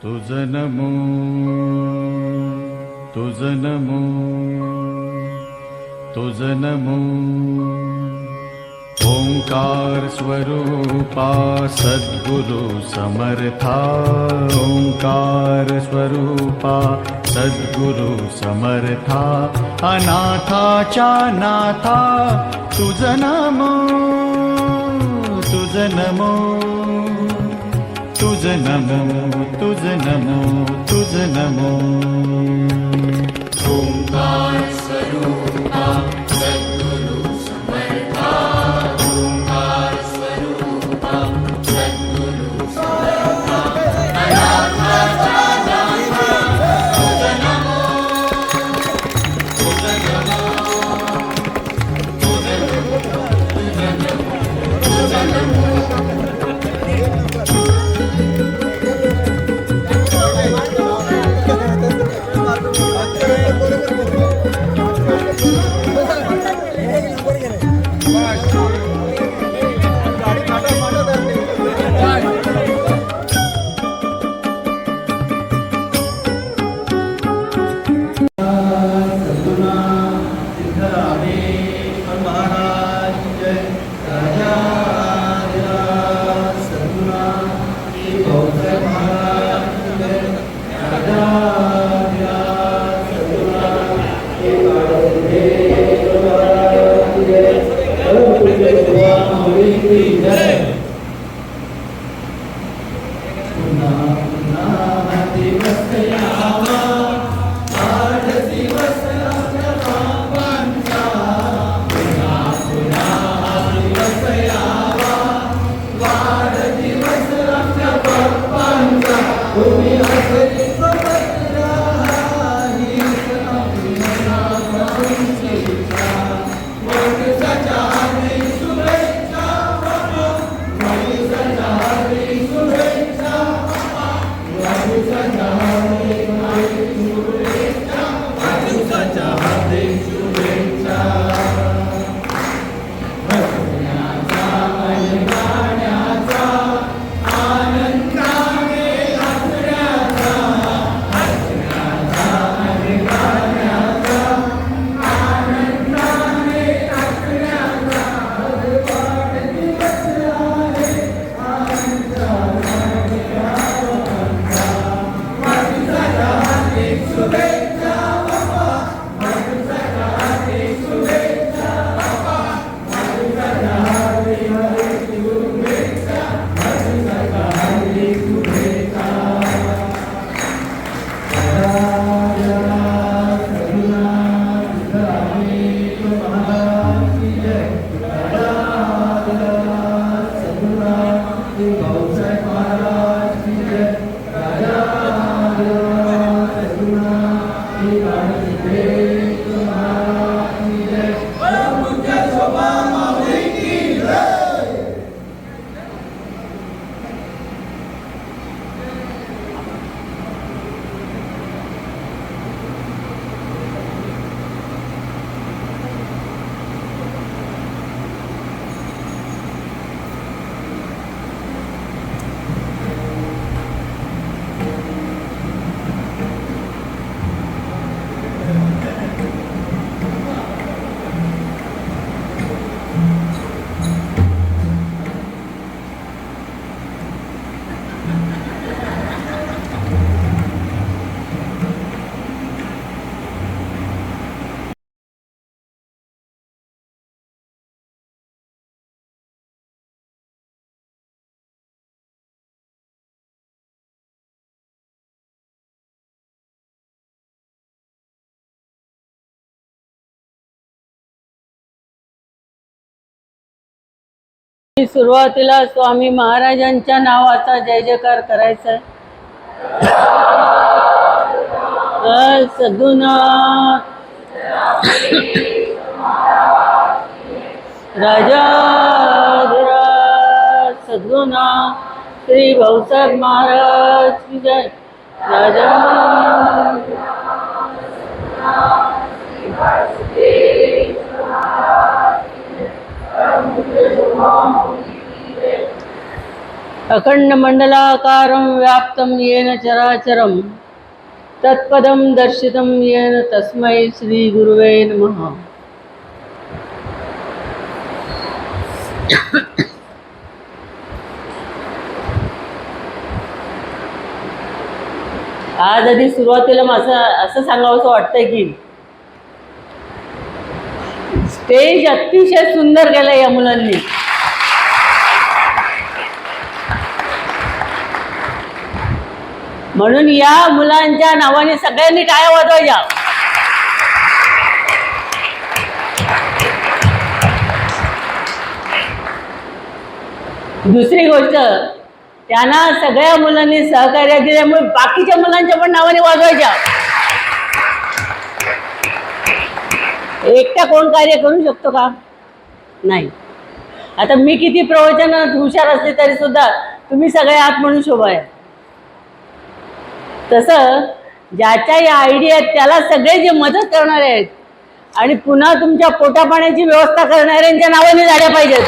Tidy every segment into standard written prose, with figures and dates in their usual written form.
तुझ नमो तुझ नमो तुझ नमो ओंकार स्वरूपा सद्गुरु समर्था ओंकार स्वरूपा सद्गुरु समर्था अनाथाच्या नाथा तुझ नमो तुझ नमो तुझ नमो तुझ नमो तुझ नमो ओंकार स्वरूपा सद्गुरु समर्था ओंकार स्वरूपा सद्गुरु समर्था अनाथाचा नाथा तुझ नमो तुझ नमो तुझ नमो तुझ नमो सुरुवातीला स्वामी महाराजांच्या नावाचा जय जयकार करायचा. सद्गुरुनाथ राजाधिराज सद्गुरुनाथ श्री भाऊसाहेब महाराज की जय. राजा अखंडमण्डलाकारं व्याप्तं येन चराचरं तत्पदं दर्शितं येन तस्मै श्रीगुरुवे नमः. आज आधी सुरुवातीला माझं असं सांगावंसं वाटतंय की स्टेज अतिशय सुंदर केलं या मुलांनी. म्हणून या मुलांच्या नावाने सगळ्यांनी टाळ्या वाजवायच्या. दुसरी गोष्ट, त्यांना सगळ्या मुलांनी सहकार्य दिल्यामुळे बाकीच्या मुलांच्या पण नावाने वाजवायच्या. एकटा कोण कार्य करू शकतो का? नाही. आता मी किती प्रवचनात हुशार असते तरी सुद्धा तुम्ही सगळे आत म्हणून शोभा आहे. तसं ज्याच्या या आयडिया त्याला सगळे जे मदत करणारे आहेत आणि पुन्हा तुमच्या पोटापाण्याची व्यवस्था करणाऱ्यांच्या नावाने झाल्या पाहिजेत.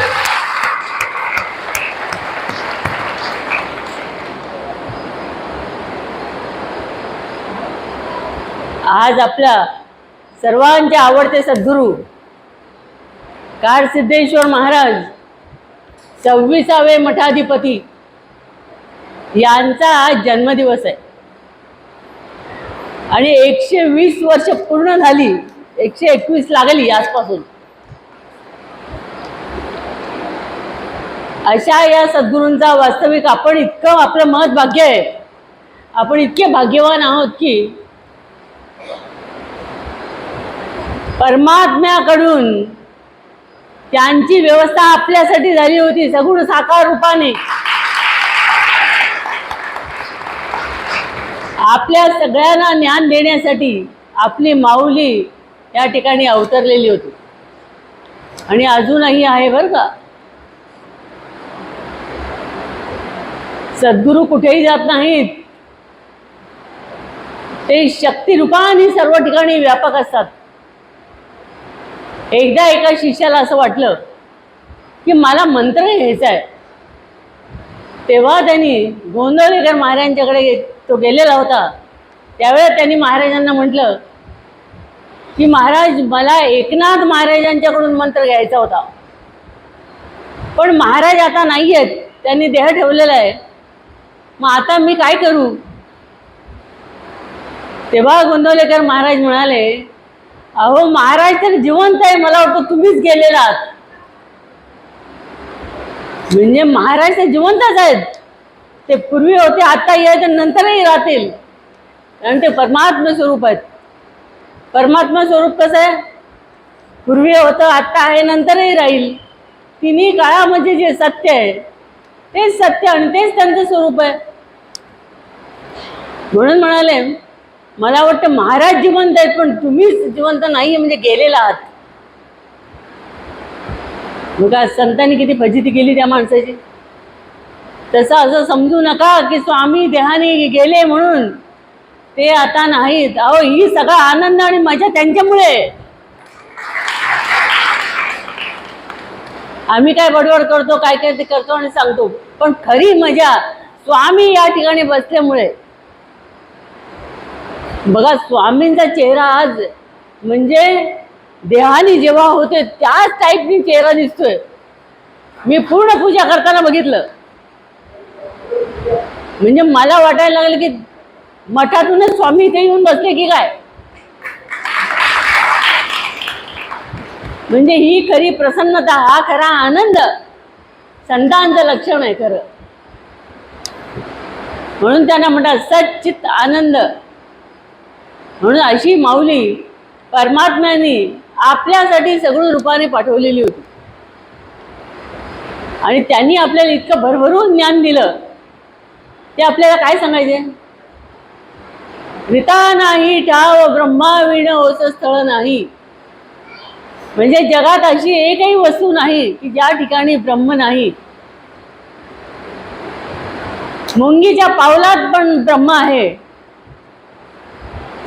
आज आपल्या सर्वांचे आवडते सद्गुरू कारसिद्धेश्वर महाराज 26वे मठाधिपती यांचा आज जन्मदिवस आहे आणि 120 वर्ष पूर्ण झाली. 121 लागली आजपासून. अशा या सद्गुरूंचा वास्तविक आपण इतकं आपलं महत् भाग्य आहे. आपण इतके भाग्यवान आहोत की परमात्म्याकडून त्यांची व्यवस्था आपल्यासाठी झाली होती सगुण साकार रूपाने. आपल्या सगळ्यांना ज्ञान देण्यासाठी आपली माऊली या ठिकाणी अवतरलेली होती आणि अजूनही आहे बरं का. सद्गुरू कुठेही जात नाहीत. ते शक्ती रूपाने सर्व ठिकाणी व्यापक असतात. एकदा एका शिष्याला असं वाटलं की मला मंत्र घ्यायचा आहे. तेव्हा त्यांनी गोंदवलेकर महाराजांच्याकडे तो गेलेला होता. त्यावेळेस त्यांनी महाराजांना म्हटलं की महाराज मला एकनाथ महाराजांच्याकडून मंत्र घ्यायचा होता पण महाराज आता नाही आहेत. त्यांनी देह ठेवलेला आहे. मग आता मी काय करू? तेव्हा गोंदवलेकर महाराज म्हणाले, अहो महाराज तर जिवंत आहे. मला वाटतं तुम्हीच गेलेला आहात. म्हणजे महाराज ते जिवंतच आहेत. ते पूर्वी होते, आता यायचे, नंतरही राहतील. कारण ते परमात्मा स्वरूप आहेत. परमात्मा स्वरूप कसं आहे? पूर्वी होतं, आत्ता आहे, नंतरही राहील. तिन्ही काळामध्ये जे सत्य आहे तेच सत्य आणि तेच त्यांचं स्वरूप आहे. म्हणून म्हणाले, मला वाटतं महाराज जिवंत आहेत पण तुम्हीच जिवंत नाही, म्हणजे गेलेला आहात. मग संतांनी किती फजिती केली त्या माणसाची. तसं असं समजू नका की स्वामी देहाने गेले म्हणून ते आता नाहीत. अहो ही सगळा आनंद आणि मजा त्यांच्यामुळे. आम्ही काय बडबड करतो, काय काय ते करतो आणि सांगतो, पण खरी मजा स्वामी या ठिकाणी बसल्यामुळे. बघा स्वामींचा चेहरा आज म्हणजे देहानी जेव्हा होते त्याच टाईपनी चेहरा दिसतोय. मी पूर्ण पूजा करताना बघितलं. म्हणजे मला वाटायला लागलं की मठातूनच स्वामी इथे येऊन बसले की काय. म्हणजे ही खरी प्रसन्नता, हा खरा आनंद संतांचं लक्षण आहे खरं. म्हणून त्यांना म्हणतात सच्चित आनंद. म्हणून अशी माऊली परमात्म्याने आपल्यासाठी सगळं रूपाने पाठवलेली होती आणि त्यांनी आपल्याला इतकं भरभरून ज्ञान दिलं. ते आपल्याला काय सांगायचे? रीता नाही ठाव ब्रह्मा विण होत स्थळ नाही. म्हणजे जगात अशी एकही वस्तू नाही की ज्या ठिकाणी ब्रह्म नाही. मुंगीच्या पावलात पण ब्रह्म आहे.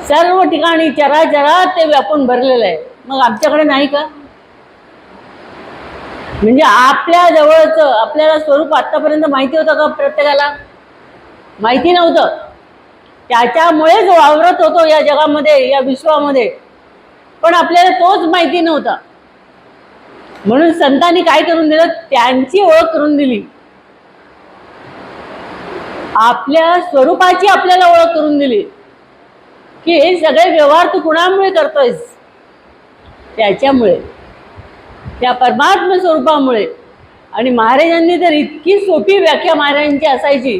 सर्व ठिकाणी चराचरात ते व्यापून भरलेलं आहे. मग आमच्याकडे नाही का? म्हणजे आपल्या जवळचं आपल्याला स्वरूप आतापर्यंत माहिती होतं का? प्रत्येकाला माहिती नव्हतं. त्याच्यामुळेच वावरत होतो या जगामध्ये, या विश्वामध्ये, पण आपल्याला तोच माहिती नव्हता. म्हणून संतांनी काय करून दिलं? त्यांची ओळख करून दिली. आपल्या स्वरूपाची आपल्याला ओळख करून दिली की हे सगळे व्यवहार तू कुणामुळे करतोयस? त्याच्यामुळे, त्या परमात्म स्वरूपामुळे. आणि महाराजांनी तर इतकी सोपी व्याख्या महाराजांची असायची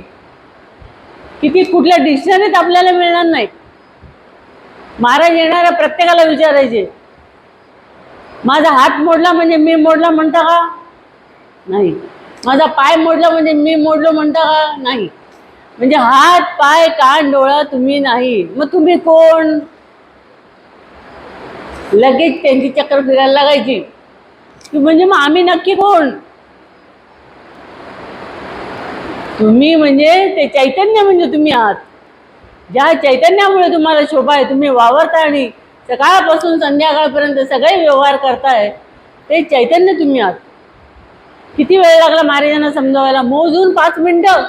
की ती कुठल्या डिक्शनरीत आपल्याला मिळणार नाही. महाराज येणाऱ्या प्रत्येकाला विचारायचे, माझा हात मोडला म्हणजे मी मोडला म्हणता का? नाही. माझा पाय मोडला म्हणजे मी मोडलो म्हणता का? नाही. म्हणजे हात पाय कान डोळा तुम्ही नाही, मग तुम्ही कोण? लगेच त्यांची चक्कर फिरायला लागायची की म्हणजे मग आम्ही नक्की कोण? तुम्ही म्हणजे ते चैतन्य, म्हणजे तुम्ही आहात. ज्या चैतन्यामुळे तुम्हाला शोभा आहे, तुम्ही वावरता आणि सकाळपासून संध्याकाळपर्यंत सगळे व्यवहार करताय, ते चैतन्य तुम्ही आहात. किती वेळ लागला महाराजांना समजावायला? मोजून 5 मिनिटं.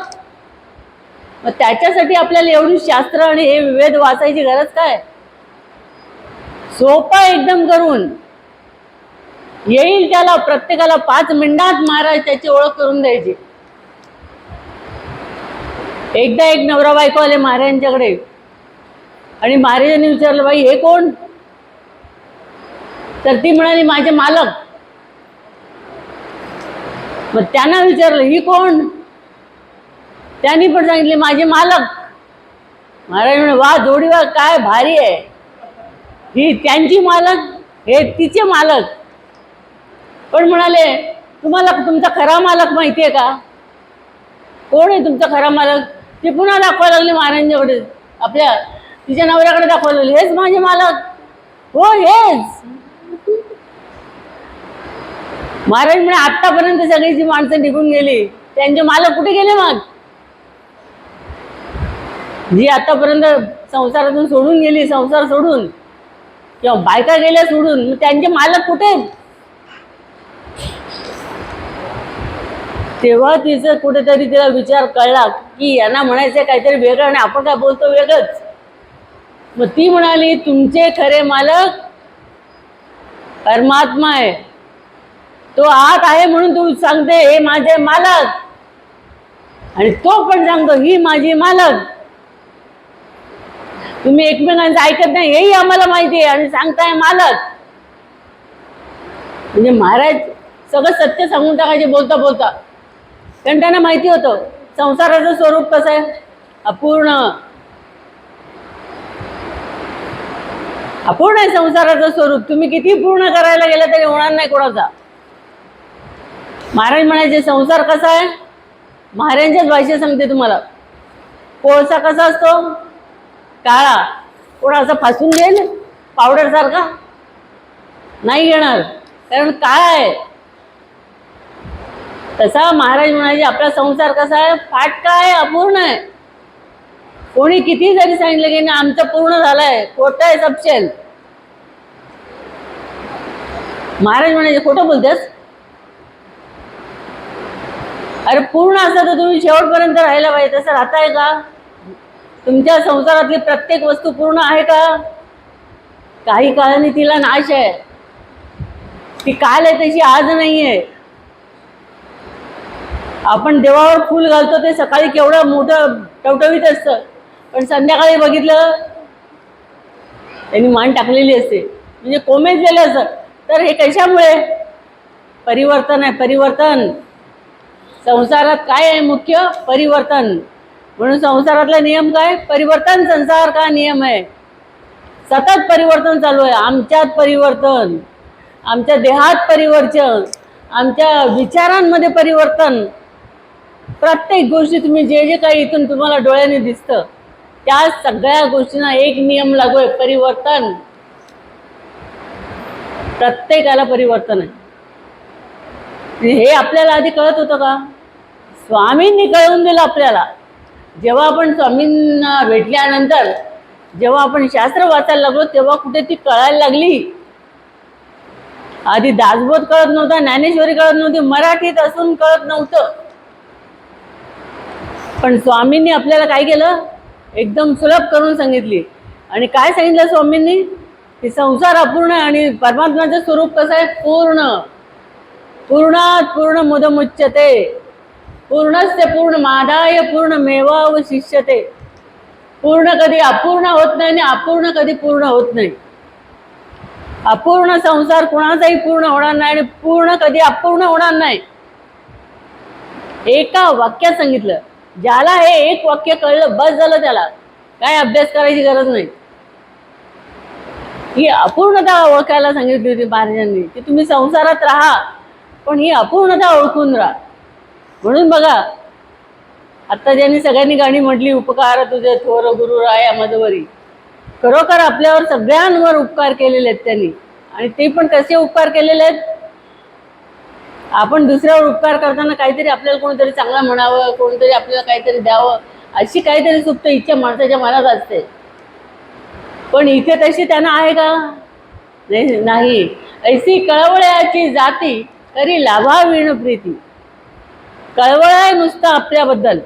मग त्याच्यासाठी आपल्याला एवढी शास्त्र आणि हे वेद वाचायची गरज काय? सोपं एकदम करून येईल त्याला, प्रत्येकाला 5 मिनिटात महाराज त्याची ओळख करून द्यायची. एकदा एक नवरा बायको आले महाराजांच्याकडे आणि महाराजांनी विचारलं, बाई हे कोण? तर ती म्हणाली, माझे मालक. मग त्यांना विचारलं, ही कोण? त्यांनी पण सांगितले, माझे मालक. महाराज म्हणे, वा जोडी वा, काय भारी आहे. ही त्यांची मालक, हे तिचे मालक. पण म्हणाले, तुम्हाला तुमचा खरा मालक माहिती आहे का? कोण आहे तुमचा खरा मालक? ती पुन्हा दाखवायला लागली महाराजांच्याकडे, आपल्या तिच्या नवऱ्याकडे दाखवायला लागली, हेच माझे मालक. हो हेच. महाराज म्हणे, आतापर्यंत सगळी जी माणसं निघून गेली त्यांचे मालक कुठे गेले? मग जी आतापर्यंत संसारातून सोडून गेली, संसार सोडून किंवा बायका गेल्या सोडून, मग त्यांचे मालक कुठे? तेव्हा तिचं कुठेतरी तिला विचार कळला की यांना म्हणायचं काहीतरी वेगळं आणि आपण काय बोलतो वेगळंच. मग ती म्हणाली, तुमचे खरे मालक परमात्मा आहे. तो आत आहे म्हणून तू सांगते हे माझे मालक, आणि तो पण सांगतो ही माझी मालक. तुम्ही एकमेकांचं ऐकत नाही हेही आम्हाला माहिती आहे आणि सांगताय मालक. म्हणजे महाराज सगळं सत्य सांगून टाकायचे बोलता बोलता, कारण त्यांना माहिती होतं संसाराचं स्वरूप कसं आहे, अपूर्ण. अपूर्ण आहे संसाराचं स्वरूप. तुम्ही किती पूर्ण करायला गेलं तरी होणार नाही कोणाचा. महाराज म्हणायचे संसार कसा आहे, महाराजांच्याच भाषेत सांगते तुम्हाला. कोळसा कसा असतो? काळा. कोणा असं फासून घेईल पावडर सारखा? नाही घेणार, कारण काळा आहे. तसा महाराज म्हणायचे आपला संसार कसा आहे, फाटका आहे, अपूर्ण आहे. कोणी किती जरी सांगितलं की ना आमचं पूर्ण झालंय, खोटं आहे सबशेल. महाराज म्हणायचे खोटं बोलतेस? अरे पूर्ण असं तर तुम्ही शेवटपर्यंत राहायला पाहिजे. तसं राहताय का? तुमच्या संसारातली प्रत्येक वस्तू पूर्ण आहे का? काही काळाने तिला नाश आहे. ती काल आहे तशी आज नाही आहे. आपण देवावर फुल घालतो ते सकाळी केवढं मोठं टवटवीत असतं, पण संध्याकाळी बघितलं त्यांनी मान टाकलेली असते, म्हणजे कोमेजलेलं असतं. तर हे कशामुळे? परिवर्तन आहे, परिवर्तन. संसारात काय आहे मुख्य? परिवर्तन. म्हणून संसारातला नियम काय? परिवर्तन. संसार का नियम आहे, सतत परिवर्तन चालू आहे. आमच्यात परिवर्तन, आमच्या देहात परिवर्तन, आमच्या विचारांमध्ये परिवर्तन. प्रत्येक गोष्टी तुम्ही जे जे काही इथून तुम्हाला डोळ्याने दिसतं त्या सगळ्या गोष्टींना एक नियम लागू आहे, परिवर्तन. प्रत्येकाला परिवर्तन आहे. हे आपल्याला आधी कळत होतं का? स्वामींनी कळवून दिलं आपल्याला. जेव्हा आपण स्वामींना भेटल्यानंतर जेव्हा आपण शास्त्र वाचायला लागलो तेव्हा कुठे ती कळायला लागली आधी दासबोध कळत नव्हता, ज्ञानेश्वरी कळत नव्हती, मराठीत असून कळत नव्हतं. पण स्वामींनी आपल्याला काय केलं, एकदम सुलभ करून सांगितली. आणि काय सांगितलं स्वामींनी, की संसार अपूर्ण आणि परमात्म्याचं स्वरूप कसं आहे, पूर्ण. पूर्णात पूर्ण मुदमुच्यते, पूर्णस्य पूर्णमादाय पूर्णमेवावशिष्यते. पूर्ण कधी अपूर्ण होत नाही आणि अपूर्ण कधी पूर्ण होत नाही. अपूर्ण संसार कुणाचाही पूर्ण होणार नाही आणि पूर्ण कधी अपूर्ण होणार नाही. एका वाक्यात सांगितलं. ज्याला हे एक वाक्य कळलं बस झालं, त्याला काय अभ्यास करायची गरज नाही. ही अपूर्णता ओळखायला सांगितली होती महाराजांनी, की तुम्ही संसारात राहा पण ही अपूर्णता ओळखून राहा. म्हणून बघा, आता ज्यांनी सगळ्यांनी गाणी म्हटली, उपकार तुझे थोर गुरु राया मधवरी, खरोखर आपल्यावर सगळ्यांवर उपकार केलेले आहेत त्यांनी. आणि ते पण कसे उपकार केलेले आहेत, आपण दुसऱ्यावर उपकार करताना काहीतरी आपल्याला कोणीतरी चांगलं म्हणावं, कोणीतरी आपल्याला काहीतरी द्यावं, अशी काहीतरी सुप्त इच्छा माणसाच्या मनात असते. पण इथे तशी त्यांना आहे का, नाही. ऐसी कळवळ्याची जाती तरी लाभावीण प्रीती. कळवळ आहे नुसतं आपल्याबद्दल,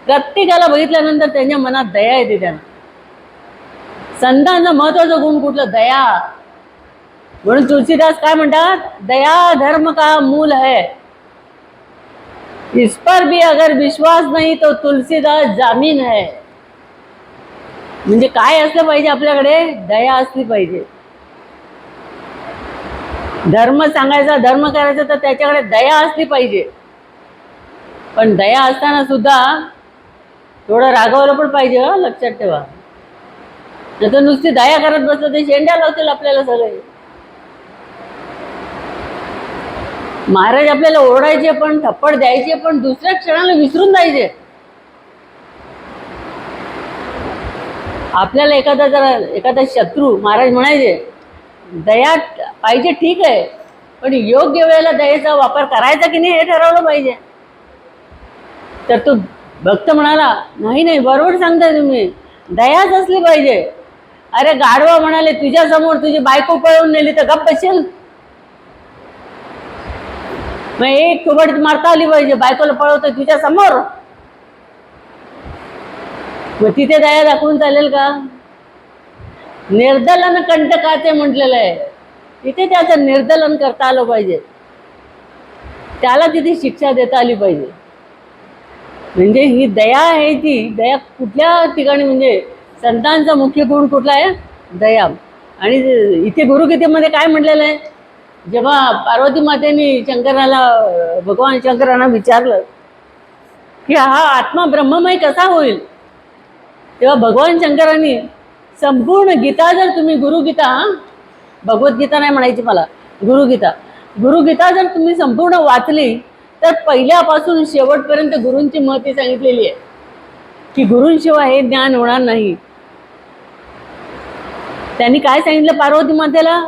प्रत्येकाला बघितल्यानंतर त्यांच्या मनात दया येते. त्यांना संतांचं महत्वाचं गुण कुठलं, दया. म्हणून तुलसीदास काय म्हणतात, दया धर्म का मूल है, इस पर भी अगर विश्वास नहीं तो तुलसीदास जामीन है. म्हणजे काय असलं पाहिजे, आपल्याकडे दया असली पाहिजे. धर्म सांगायचा, धर्म करायचा, तर त्याच्याकडे दया असली पाहिजे. पण दया असताना सुद्धा थोडं रागवलं पण पाहिजे, लक्षात ठेवा. नाही तर नुसती दया करत बसलं ते शेंड्या लावतील आपल्याला सगळे. महाराज आपल्याला ओरडायचे पण, थप्पड द्यायचे पण, दुसऱ्या क्षणाला विसरून जायचे. आपल्याला एखादा शत्रू, महाराज म्हणायचे दया पाहिजे ठीक आहे, पण योग्य वेळेला दयेचा वापर करायचा की नाही हे ठरवलं पाहिजे. तर तो भक्त म्हणाला, नाही बरोबर सांगताय तुम्ही, दयाच असली पाहिजे. अरे गाढवा म्हणाले, तुझ्या समोर तुझी बायको पळवून नेली तर गप्प बसेल? मग एक थोबडीत मारता आली पाहिजे, बायकोला पळवतोय तुझ्या समोर, मग तिथे दया दाखवून चालेल का? निर्दलन कंटकाचे म्हटलेलं आहे, तिथे त्याचं निर्दलन करता आलं पाहिजे, त्याला तिथे शिक्षा देता आली पाहिजे. म्हणजे ही दया आहे, ती दया कुठल्या ठिकाणी, म्हणजे संतांचा मुख्य गुण कुठला आहे, दया. आणि इथे गुरुगीतेमध्ये काय म्हटलेलं आहे, जेव्हा पार्वती मातेने भगवान शंकरांना विचारलं की हा आत्मा ब्रह्ममय कसा होईल, तेव्हा भगवान शंकरांनी संपूर्ण गीता, जर तुम्ही गुरुगीता, भगवद्गीता नाही म्हणायची मला, गुरुगीता जर तुम्ही संपूर्ण वाचली तर पहिल्यापासून शेवटपर्यंत गुरूंची महती सांगितलेली आहे, की गुरूंशिवाय हे ज्ञान होणार नाही. त्यांनी काय सांगितलं पार्वती मातेला,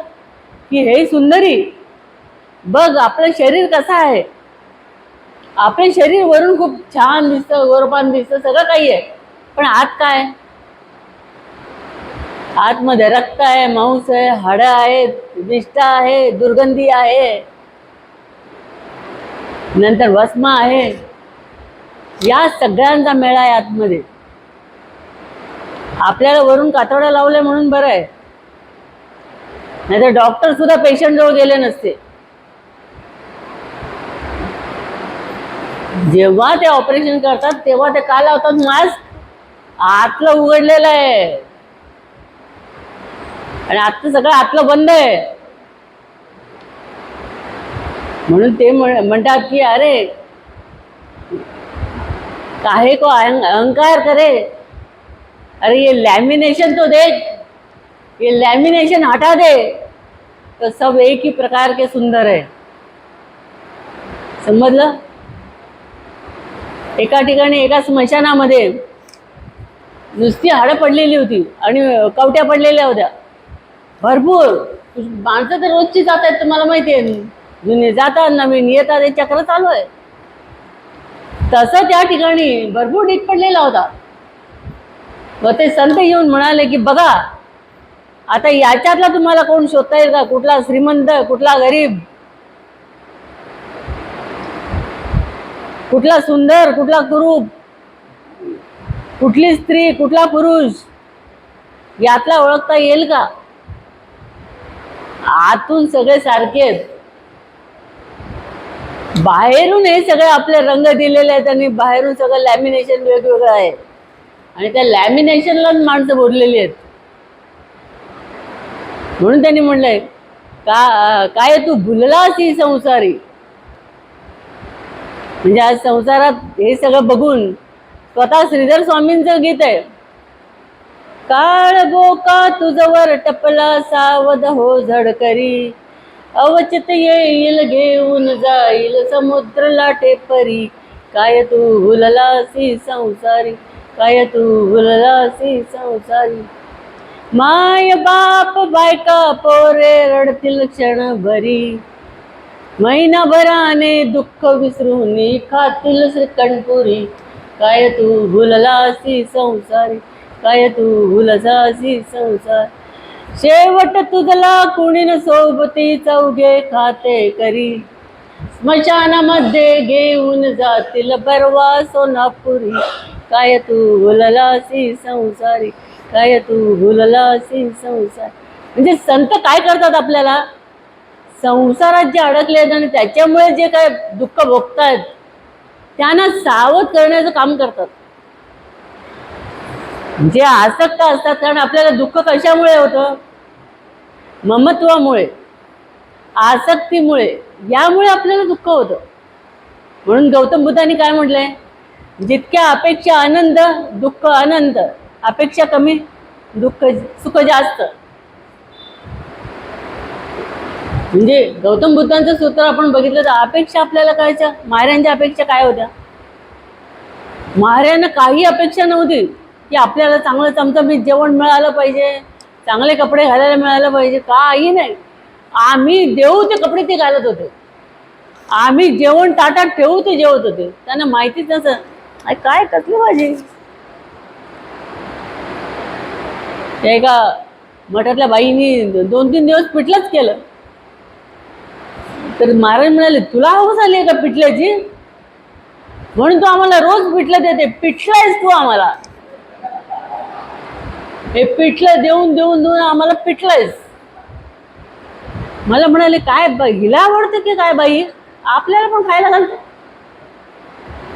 की हे सुंदरी बघ आपलं शरीर कसं आहे, आपले शरीर वरून खूप छान दिसतं, गोरपान दिसतं, सगळं काही आहे, पण आत काय, आतमध्ये रक्त आहे, मांस आहे, हाडं आहेत, विष्ठा आहे, दुर्गंधी आहे, नंतर वस्मा आहे, या सगळ्यांचा मेळा आहे आतमध्ये. आपल्याला वरून कातोड्या लावल्या म्हणून बरं आहे, नाहीतर डॉक्टर सुद्धा पेशंट जवळ गेले नसते. जेव्हा ते ऑपरेशन करतात तेव्हा ते काय लावतात, मास्क, आतलं उघडलेलं आहे आणि आतलं सगळं आतलं बंद आहे. म्हणून ते म्हणतात की अरे काहे को अहंकार करे, अरे ये लैमिनेशन तो देख, ये लैमिनेशन हटा दे, तो सब एक ही प्रकार के सुंदर है. समजलं? एका ठिकाणी एका स्मशानामध्ये नुसती हाडं पडलेली होती आणि कवट्या पडलेल्या होत्या भरपूर. माणसं तर रोजची जात आहेत, तुम्हाला माहिती आहे, जुने जातात नवीन येतात, हे चक्र चालू आहे. तसं त्या ठिकाणी भरपूर ढीग पडलेला होता. मग ते संत येऊन म्हणाले की बघा आता याच्यातला तुम्हाला कोण शोधता येईल का? कुठला श्रीमंत, कुठला गरीब, कुठला सुंदर, कुठला कुरूप, कुठली स्त्री, कुठला पुरुष, यातला ओळखता येईल का? आतून सगळे सारखे आहेत, बाहेरून हे सगळे आपले रंग दिलेले आहेत आणि बाहेरून सगळं लॅमिनेशन वेगवेगळं आहे आणि त्या लॅमिनेशनलाच माणसं बोललेली आहेत. म्हणून त्यांनी म्हणलंय काय तू भुललास ही संसारी. म्हणजे आज संसारात हे सगळं बघून स्वतः श्रीधर स्वामींचं गीत आहे, काळ बोका तुझवर टपला सावध हो झडकरी, अवचित येईल घेऊन जाईल समुद्र लाटे परी, काय तू भुललासी संसारी, काय तू भुललासी संसारी. माय बाप बायका पोरे रडतील क्षणभरी, महिनाभराने दुःख विसरून खातील श्रीकंठपुरी, काय तू भुललासी संसारी, काय तू भुललासी संसार. शेवट तुझला कुणी न सोबती चौघे खाते करी, स्मशानामध्ये घेऊन जातील परवा सोनापुरी, काय तू भुललासी संसारी, काय तू भुललासी संसार. म्हणजे संत काय करतात? आपल्याला संसारात जे अडकले आहेत आणि त्याच्यामुळे जे काय दुःख भोगतायत त्यांना सावध करण्याचं काम करतात. जे आसक्त असतात, कारण आपल्याला दुःख कशामुळे होतं? ममत्वामुळे, आसक्तीमुळे, यामुळे आपल्याला दुःख होतं. म्हणून गौतम बुद्धांनी काय म्हटलंय? जितक्या अपेक्षा आनंद, दुःख अनंत. अपेक्षा कमी, दुःख सुख जास्त. म्हणजे गौतम बुद्धांचं सूत्र आपण बघितलं तर अपेक्षा आपल्याला कळायच्या. महाराजांच्या अपेक्षा काय होत्या? महाराजांना काही अपेक्षा नव्हती की आपल्याला चांगलं चमचमीत जेवण मिळालं पाहिजे, चांगले कपडे घालायला मिळालं पाहिजे, काही नाही. आम्ही देऊ ते कपडे ते घालत होते, आम्ही जेवण ताटात ठेवू ते जेवत होते. त्यांना माहितीच नसं काय कसली भाजी. त्या एका मठातल्या बाईनी 2-3 दिवस पिठलंच केलं. तर महाराज म्हणाले, तुला हवं झाली का पिठल्याची? म्हणून तू आम्हाला रोज पिठलं देते, पिठलायस तू आम्हाला. हे पिठलं देऊन देऊन देऊन आम्हाला पिठलायस. मला म्हणाले, काय हिला आवडतं की काय बाई, आपल्याला पण खायला घालते.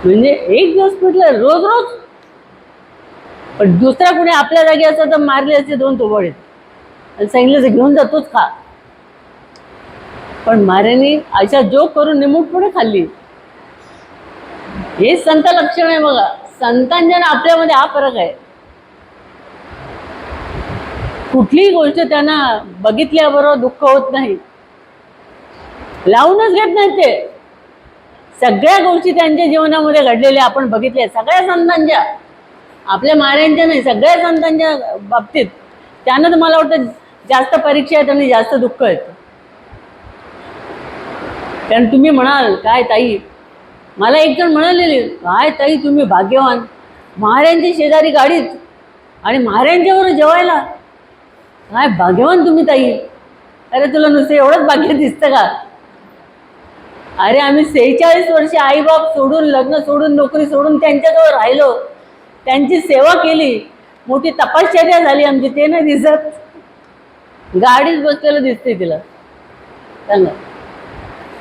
म्हणजे एक दिवस पिठलं रोज रोज. पण दुसरा कोणी आपल्या जागी असं तर मारले असते 2 तोबडे आणि सांगितलं घेऊन जातोच खा. पण महाराजांनी अशा जोक करून निमूटपणे खाल्ली. हे संत लक्षण आहे बघा. संतांच्या आणि आपल्यामध्ये हा फरक आहे. कुठलीही गोष्ट त्यांना बघितल्याबरोबर दुःख होत नाही, लावूनच घेत नाही. ते सगळ्या गोष्टी त्यांच्या जीवनामध्ये घडलेल्या आपण बघितल्या, सगळ्या संतांच्या, आपल्या महाराजांच्या नाही, सगळ्या संतांच्या बाबतीत. त्यांना तर मला वाटतं जास्त परीक्षा आहेत आणि जास्त दुःख आहेत. कारण तुम्ही म्हणाल, काय ताई, मला एक जण म्हणालेले, काय ताई तुम्ही भाग्यवान, महाराजांची शेजारी गाडीत आणि महाराजांच्यावर जेवायला, काय भाग्यवान तुम्ही ताई. अरे तुला नुसतं एवढंच भाग्य दिसतं का? अरे आम्ही 46 वर्षे आईबाप सोडून, लग्न सोडून, नोकरी सोडून त्यांच्याजवळ राहिलो, त्यांची सेवा केली, मोठी तपश्चर्या झाली आमची, ते नाही दिसत? गाडीत बसलेलं दिसते तिला. सांगा,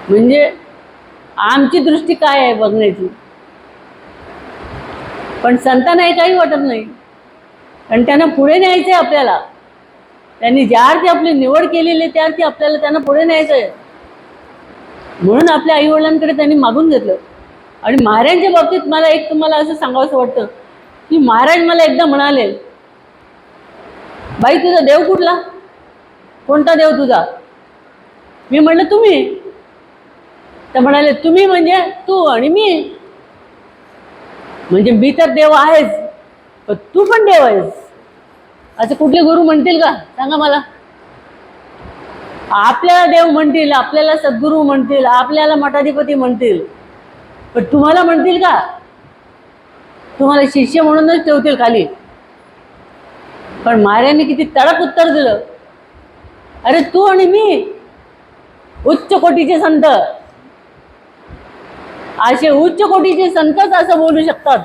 म्हणजे आमची दृष्टी काय आहे बघण्याची. पण संतांना हे काही वाटत नाही, कारण त्यांना पुढे न्यायचं आहे आपल्याला. त्यांनी ज्या अर्थी आपली निवड केलेली त्या अर्थी आपल्याला त्यांना पुढे न्यायचं आहे. म्हणून आपल्या आईवडिलांकडे त्यांनी मागून घेतलं. आणि महाराजांच्या बाबतीत मला एक तुम्हाला असं सांगावंसं वाटतं की महाराज मला एकदा म्हणाले, बाई तुझा देव कुठला, कोणता देव तुझा? मी म्हणलं तुम्ही. तर म्हणाले, तुम्ही म्हणजे तू आणि मी. म्हणजे मी तर देव आहेच, पण तू पण देव आहेस असं कुठले गुरु म्हणतील का? सांगा मला. आपल्याला देव म्हणतील, आपल्याला सद्गुरू म्हणतील, आपल्याला मठाधिपती म्हणतील, पण तुम्हाला म्हणतील का? तुम्हाला शिष्य म्हणूनच ठेवतील खाली. पण महाराजांनी किती तडक उत्तर दिलं, अरे तू आणि मी उच्च कोटीचे संत, असे उच्च कोटीचे संतच असं बोलू शकतात.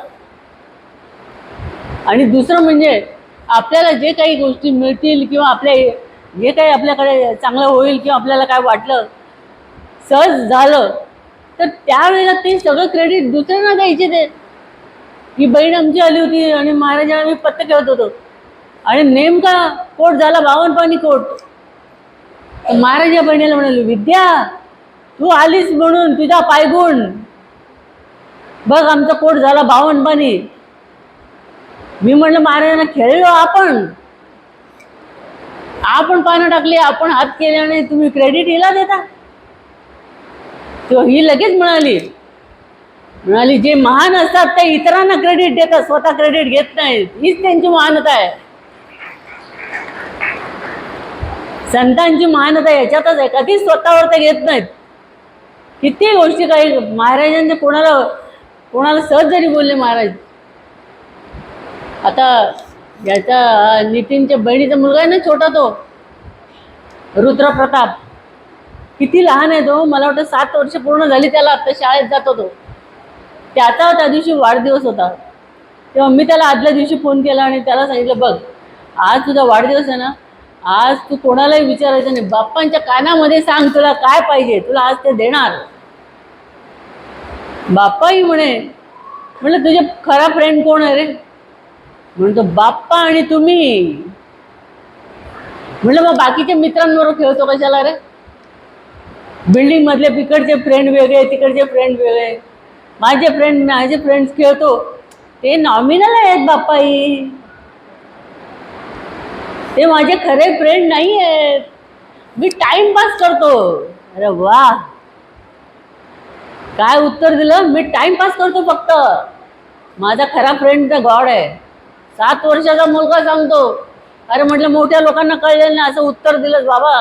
आणि दुसरं म्हणजे आपल्याला जे काही गोष्टी मिळतील किंवा जे काही आपल्याकडे चांगलं होईल किंवा आपल्याला काय वाटलं सहज झालं तर त्यावेळेला ते सगळं क्रेडिट दुसऱ्यांना द्यायचे. ते ही बहीण आमची आली होती आणि महाराजांना मी पत्ते खेळत होतो आणि नेमका कोट झाला 52 पाणी कोट. महाराज या बहिणीला म्हणाले, विद्या तू आलीस म्हणून तुझा पायगुण बघ, आमचा कोट झाला 52 पाणी. मी म्हणलं महाराजांना खेळलो आपण पानं टाकली, आपण हात केले आणि तुम्ही क्रेडिट हिला देता. तेव्हा ही लगेच म्हणाली जे महान असतात ते इतरांना क्रेडिट देतात, स्वतः क्रेडिट घेत नाहीत. हीच त्यांची महानता आहे. संतांची महानता याच्यातच आहे, कधीच स्वतःवर ते घेत नाहीत. किती गोष्टी काही महाराजांचे कोणाला सहज जरी बोलले महाराज. आता ज्याचा नितीनच्या बहिणीचा मुलगा आहे ना छोटा, तो रुद्रप्रताप, किती लहान आहे तो. मला वाटतं 7 वर्ष पूर्ण झाली त्याला, आता शाळेत जातो तो. त्याचा त्या दिवशी वाढदिवस होता. तेव्हा मी त्याला आदल्या दिवशी फोन केला आणि त्याला सांगितलं, बघ आज तुझा वाढदिवस आहे ना, आज तू कोणालाही विचारायचं नाही, बाप्पांच्या कानामध्ये सांग तुला काय पाहिजे, तुला आज ते देणार. बाप्पाही म्हणलं तुझे खरा फ्रेंड कोण आहे रे? म्हणतो बाप्पा आणि तुम्ही. म्हणलं मग बाकीच्या मित्रांबरोबर खेळतो कशाला रे? बिल्डिंग मधले तिकडचे फ्रेंड वेगळे, तिकडचे फ्रेंड वेगळे. माझे फ्रेंड्स खेळतो ते नॉमिनल आहेत बाप्पाई, ते माझे खरे फ्रेंड नाही आहेत. मी टाइमपास करतो. अरे वा, काय उत्तर दिलं? मी टाइमपास करतो फक्त. माझा खरा फ्रेंड तर गॉड आहे. 7 वर्षाचा मुलगा सांगतो. अरे म्हटलं मोठ्या लोकांना कळलेलं नाही असं उत्तर दिलंस बाबा.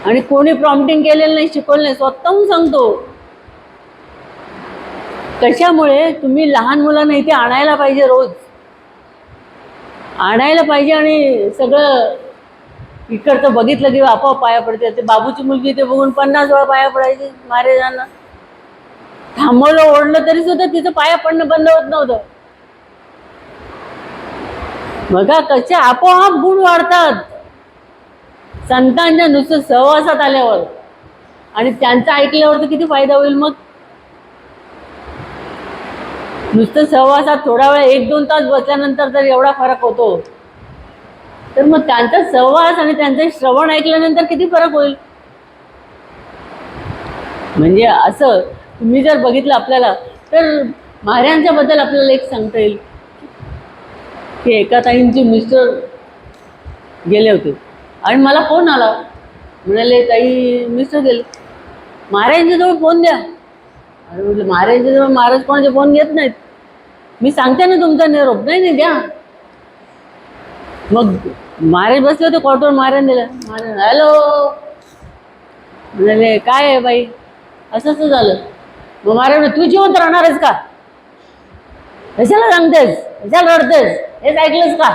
आणि कोणी प्रॉम्प्टिंग केलेलं नाही, शिकवलं नाही, स्वतःहून सांगतो. कशामुळे? तुम्ही लहान मुलांना इथे आणायला पाहिजे, रोज आणायला पाहिजे. आणि सगळं इकडचं बघितलं की आपोआप पाया पडते. ते बाबूची मुलगी ते बघून 50 वेळा पाया पडायची महाराजांना. थांबवलं ओढलं तरी सुद्धा तिचं पाया पडणं बंद होत नव्हतं. बघा कसे आपोआप गुण वाढतात संतांच्या नुसतं सहवासात आल्यावर. आणि त्यांचं ऐकल्यावर तर किती फायदा होईल. मग नुसतं सहवासात थोडा वेळ 1-2 तास बसल्यानंतर जर एवढा फरक होतो, तर मग त्यांचा सहवास आणि त्यांचं श्रवण ऐकल्यानंतर किती फरक होईल. म्हणजे असं तुम्ही जर बघितलं आपल्याला, तर महाराजांच्या बद्दल आपल्याला एक सांगता येईल की एका ताईंचे मिस्टर गेले होते आणि मला फोन आला. म्हणाले ताई मिस्टर गेले, महाराजांच्या जवळ फोन द्या. अरे म्हटलं महाराजांच्या जवळ महाराज कोणाचे फोन घेत नाहीत. मी सांगते ना तुमचा निरोप. नाही द्या. मग महाराज बसले होते कॉटवर, महाराज दिला. महाराज हॅलो म्हणाले, काय आहे बाई असं झालं. मग महाराज तू जिवंत राहणार आहेस का? कशाला सांगतेस, कशाला रडतेस, हेच ऐकलंस का?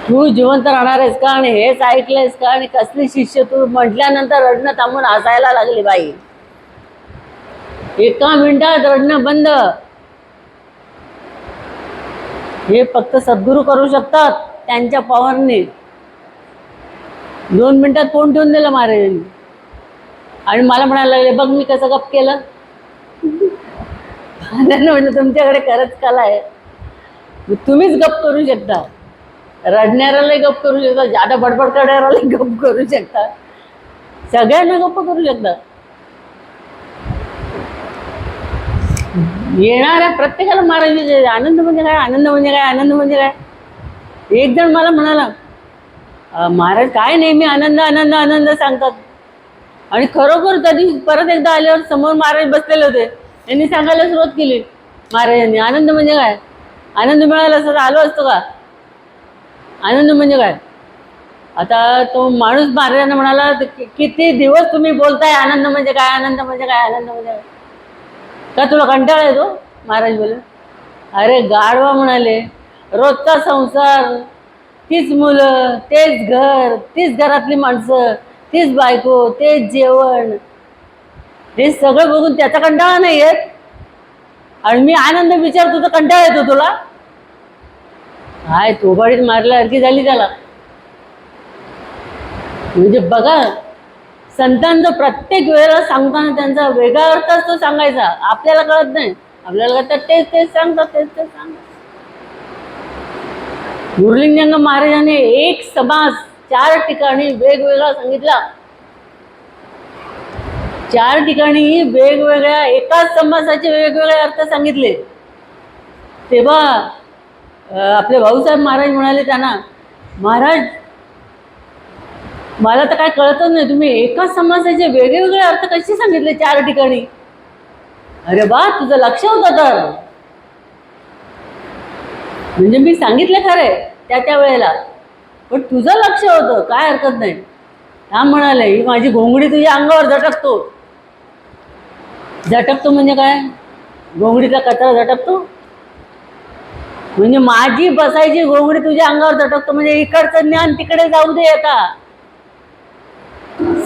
तू जिवंत राहणार आहेस का आणि हेच ऐकलंयस का? आणि कसली शिष्य तू? म्हटल्यानंतर रडणं थांबून हसायला लागली बाई. 1 मिनिटात रडणं बंद. हे फक्त सद्गुरू करू शकतात त्यांच्या पॉवरने. 2 मिनिटात फोन ठेवून दिलं महाराजांनी. आणि मला म्हणायला लागले, बघ मी कसं गप केलं. म्हटलं तुमच्याकडे खरंच कला आहे, तुम्हीच गप करू शकता. रडणाऱ्याला गप करू शकता, जादा बडबड करणाऱ्याला गप करू शकता, सगळ्यांना गप्प करू शकता. येणाऱ्या प्रत्येकाला महाराज आनंद म्हणजे काय, आनंद म्हणजे काय, आनंद म्हणजे काय. एक जण मला म्हणाला, महाराज काय नेहमी आनंद आनंद आनंद सांगतात. आणि खरोखर कधी परत एकदा आल्यावर समोर महाराज बसलेले होते. यांनी सांगायला सुरुवात केली महाराजांनी, आनंद म्हणजे काय. आनंद मिळाला असं आलो असतो का? आनंद म्हणजे काय. आता तो माणूस महाराजांना म्हणाला, किती दिवस तुम्ही बोलताय आनंद म्हणजे काय, आनंद म्हणजे काय, आनंद म्हणजे काय. का तुला कंटाळा येतो? महाराज बोले, अरे गाढवा म्हणाले, रोजचा संसार, तीच मुलं, तेच घर, तीच घरातली माणसं, तीच बायको, तेच जेवण, हे सगळं बघून त्याचा कंटाळा नाही येत. आणि मी आनंद विचारतो तर कंटाळा येतो तुला. हाय थोबाडीत मारल्यासारखी झाली त्याला. म्हणजे बघा, संतांचं प्रत्येक वेळेला सांगताना त्यांचा वेगळा अर्थ असतो सांगायचा. आपल्याला कळत नाही, आपल्याला कळतं तेच तेच सांगतात, तेच तेच सांगतात. गुरुलिंग महाराजांनी एक समास 4 ठिकाणी वेगवेगळा सांगितला. 4 ठिकाणी वेगवेगळ्या एकाच समासाचे वेगवेगळे अर्थ सांगितले. तेव्हा आपले भाऊसाहेब महाराज म्हणाले त्यांना, महाराज मला तर काय कळतच नाही, तुम्ही एकाच समासाचे वेगवेगळे अर्थ कसे सांगितले 4 ठिकाणी. अरे बा, तुझं लक्ष होतं तर. म्हणजे मी सांगितलं खरे त्या वेळेला, पण तुझं लक्ष होतं, काय हरकत नाही. हा म्हणाले, ही माझी घोंगडी तुझ्या अंगावर झटकतो. झटकतो म्हणजे काय? घोंगडीचा कचरा झटकतो म्हणजे माझी बसायची घोंगडी तुझ्या अंगावर झटकतो. म्हणजे इकडचं ज्ञान तिकडे जाऊ दे. आता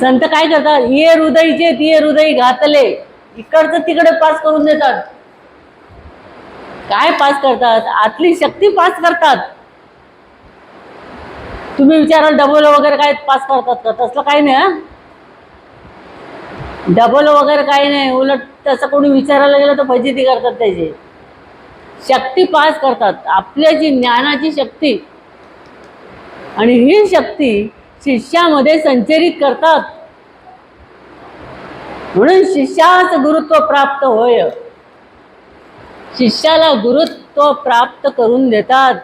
संत काय करतात, ये हृदयचे तिये हृदय घातले, इकडचं तिकडे पास करून देतात. काय पास करतात? आतली शक्ती पास करतात. तुम्ही विचाराल डबल वगैरे काय पास करतात का? तसलं काही नाही. डबल वगैरे काही नाही. उलट तसं कोणी विचारायला गेलं तर फजिती करतात. त्याची शक्ती पास करतात, आपल्याची ज्ञानाची शक्ती. आणि ही शक्ती शिष्यामध्ये संचरित करतात. म्हणून शिष्यास गुरुत्व प्राप्त होय. शिष्याला गुरुत्व प्राप्त करून देतात.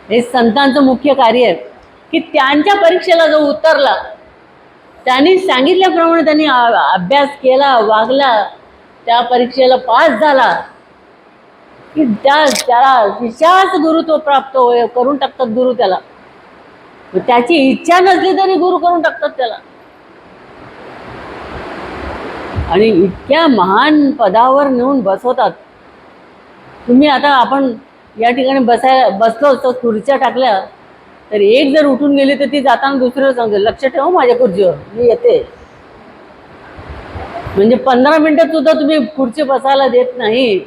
हे संतांचं मुख्य कार्य आहे की त्यांच्या परीक्षेला जो उतरला, त्यांनी सांगितल्याप्रमाणे त्यांनी अभ्यास केला, वागला, त्या परीक्षेला पास झाला की त्याला शिष्यास गुरुत्व प्राप्त होय करून टाकतात गुरु त्याला. त्याची इच्छा नसली तरी गुरु करून टाकतात त्याला. आणि इतक्या महान पदावर नेऊन बसवतात. तुम्ही आता आपण या ठिकाणी बसलो असतो, खुर्च्या टाकल्या, तर एक जर उठून गेली तर ती जाताना दुसरं सांगते, लक्ष ठेवा माझ्या खुर्चीवर, मी येते. म्हणजे 15 मिनिटं सुद्धा तुम्ही खुर्ची बसायला देत नाही.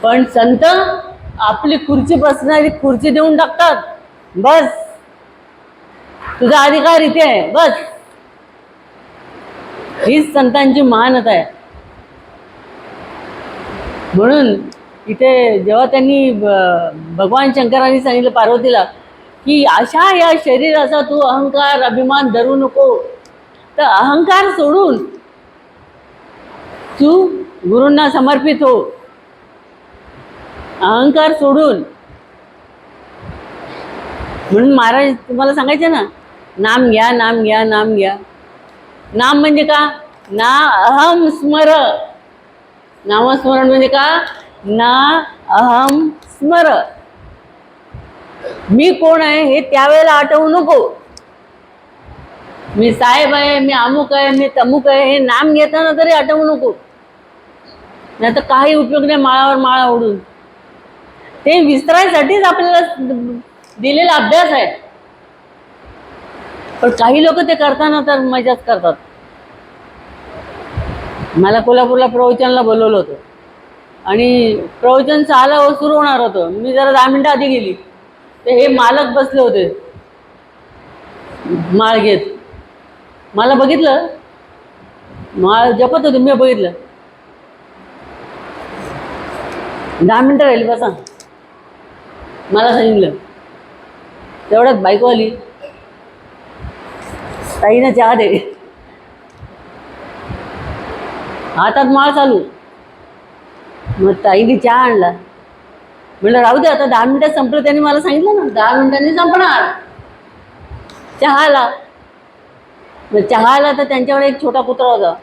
पण संत आपली खुर्ची बसणारी खुर्ची देऊन टाकतात. बस, तुझा अधिकार इथे आहे, बस. हीच संतांची महानता आहे. म्हणून इथे जेव्हा त्यांनी भगवान शंकरांनी सांगितलं पार्वतीला की अशा या शरीराचा तू अहंकार अभिमान धरू नको, तर अहंकार सोडून तू गुरूंना समर्पित हो. अहंकार सोडून. म्हणून महाराज तुम्हाला सांगायचे ना, नाम घ्या, नाम घ्या, नाम घ्या. नाम म्हणजे का? ना अहम स्मर. नामस्मरण म्हणजे का? ना अहम स्मर. मी कोण आहे हे त्यावेळेला आठवू नको. मी साहेब आहे, मी अमुक आहे, मी तमुक आहे, हे नाम घेताना तरी आठवू नको. नाही तर काही उपयोग नाही माळावर माळा ओढून. ते विसरायसाठीच आपल्याला दिलेला अभ्यास आहे. पण काही लोक ते करताना तर मजाच करतात. मला कोल्हापूरला प्रवचनला बोलवलं होतं आणि प्रवचन 6ला सुरू होणार होतं. मी जरा 10 मिनिटं आधी गेली, तर हे मालक बसले होते माळ घेत. मला बघितलं, माळ जपत होते, मी बघितलं. 10 मिनिटं राहिली बसा, मला सांगितलं. तेवढ्यात बायको आली, ताईनं चहा दे. हातात माळ चालू. मग ताईने चहा आणला. म्हटलं राहू दे आता, 10 मिनिटात संपलं. त्यांनी मला सांगितलं ना 10 मिनिटांनी संपणार. चहाला मग चहाला तर त्यांच्याकडे एक छोटा कुत्रा होता.